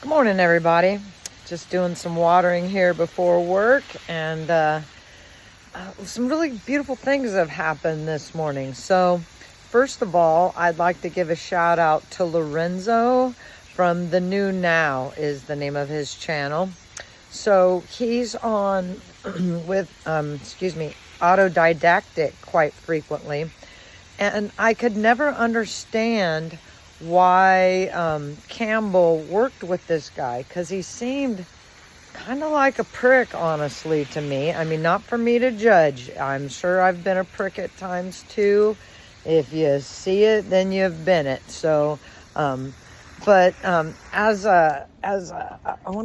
Good morning, everybody. Just doing some watering here before work, and some really beautiful things have happened this morning. So, first of all, I'd like to give a shout out to Lorenzo from The New Now is the name of his channel. So he's on with autodidactic quite frequently, and I could never understand why Campbell worked with this guy, because he seemed kind of like a prick, honestly, to me. I mean, not for me to judge. I'm sure I've been a prick at times too. If you see it, then you've been it. So, I want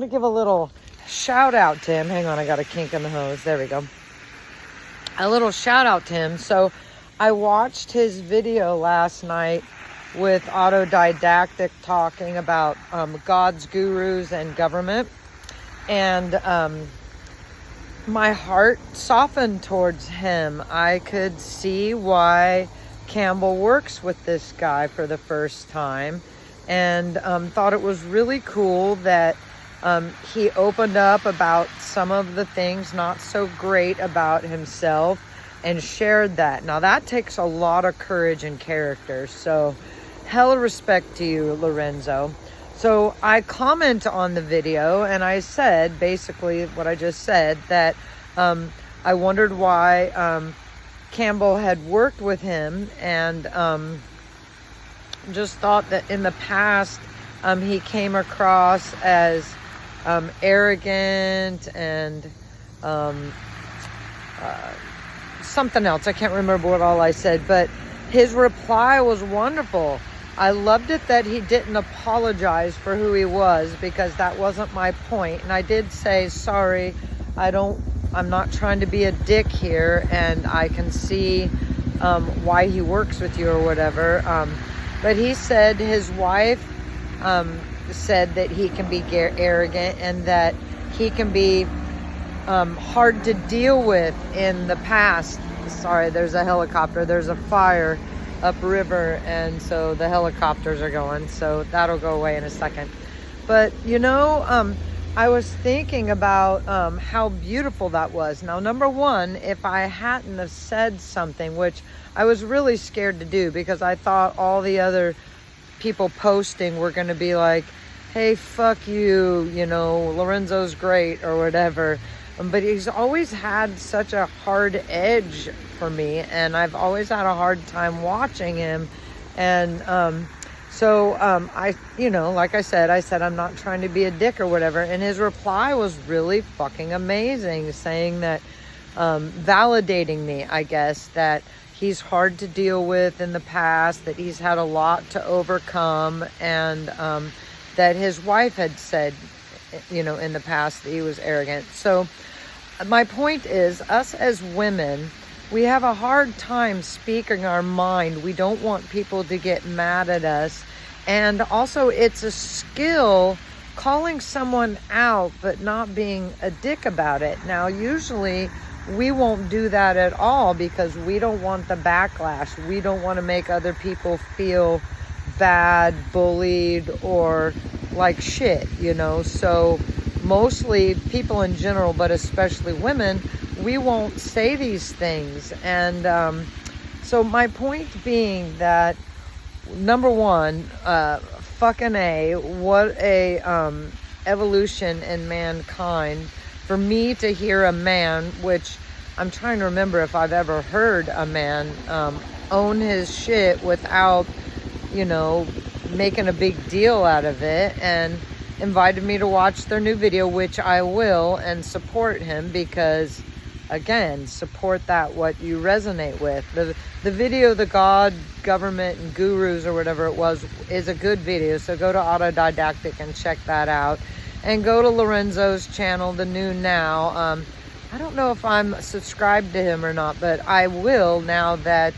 to give a little shout out to him. Hang on, I got a kink in the hose. There we go. A little shout out to him. So I watched his video last night with autodidactic, talking about God's gurus and government, and my heart softened towards him. I could see why Campbell works with this guy for the first time, and thought it was really cool that he opened up about some of the things not so great about himself and shared that. Now that takes a lot of courage and character, so hella respect to you, Lorenzo. So I comment on the video, and I said basically what I just said, that I wondered why Campbell had worked with him, and just thought that in the past he came across as arrogant and something else. I can't remember what all I said, but his reply was wonderful. I loved it that he didn't apologize for who he was, because that wasn't my point. And I did say, sorry, I'm not trying to be a dick here, and I can see why he works with you or whatever. But he said his wife said that he can be arrogant, and that he can be hard to deal with in the past. Sorry, there's a helicopter. There's a fire upriver, and so the helicopters are going, so that'll go away in a second. But I was thinking about how beautiful that was. Now, number one, if I hadn't have said something, which I was really scared to do, because I thought all the other people posting were going to be like, hey, fuck you, Lorenzo's great or whatever. But he's always had such a hard edge for me, and I've always had a hard time watching him. And like I said, I'm not trying to be a dick or whatever. And his reply was really fucking amazing, saying that, validating me, I guess, that he's hard to deal with in the past, that he's had a lot to overcome, and that his wife had said, in the past, that he was arrogant. So my point is, us as women, we have a hard time speaking our mind. We don't want people to get mad at us. And also, it's a skill calling someone out, but not being a dick about it. Now, usually we won't do that at all, because we don't want the backlash. We don't want to make other people feel bad, bullied, or like shit, So mostly people in general, but especially women, we won't say these things. And so my point being that, number one, fucking what a evolution in mankind for me to hear a man, which I'm trying to remember if I've ever heard a man own his shit without making a big deal out of it, and invited me to watch their new video, which I will, and support him, because again, support what you resonate with. The video, the God, government, and gurus or whatever it was, is a good video, so go to Autodidactic and check that out, and go to Lorenzo's channel, The New Now. I don't know if I'm subscribed to him or not, but I will, now that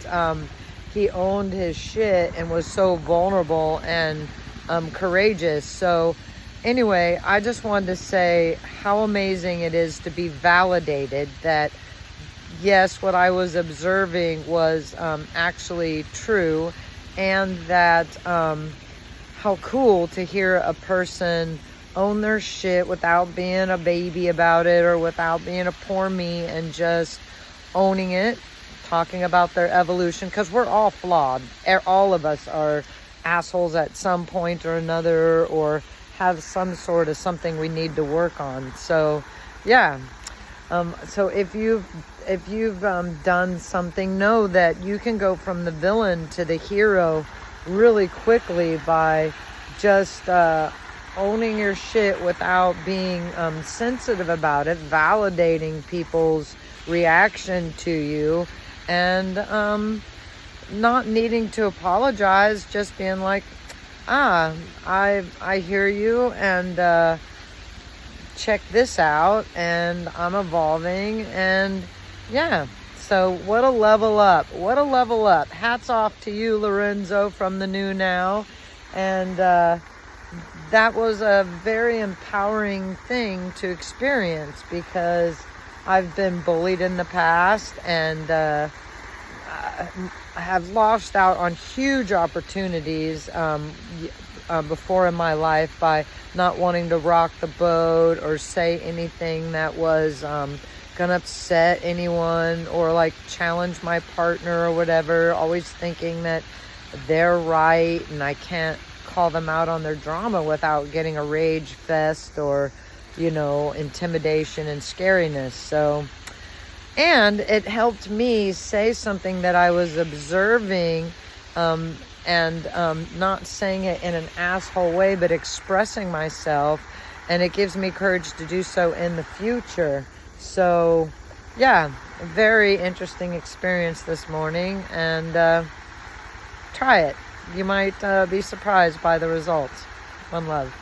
he owned his shit and was so vulnerable and courageous. So anyway, I just wanted to say how amazing it is to be validated that, yes, what I was observing was actually true, and that how cool to hear a person own their shit without being a baby about it or without being a poor me, and just owning it, talking about their evolution, because we're all flawed. All of us are assholes at some point or another, or have some sort of something we need to work on. So yeah, so if you've done something, know that you can go from the villain to the hero really quickly by just owning your shit without being sensitive about it, validating people's reaction to you, and not needing to apologize, just being like, I hear you, and check this out, and I'm evolving, and yeah. So what a level up. What a level up. Hats off to you, Lorenzo, from the New Now. And that was a very empowering thing to experience, because I've been bullied in the past, and have lost out on huge opportunities before in my life by not wanting to rock the boat or say anything that was gonna upset anyone, or like challenge my partner or whatever, always thinking that they're right and I can't call them out on their drama without getting a rage fest or, you know, intimidation and scariness. So, and it helped me say something that I was observing, and not saying it in an asshole way, but expressing myself, and it gives me courage to do so in the future. So yeah, a very interesting experience this morning, and try it. You might be surprised by the results. One love.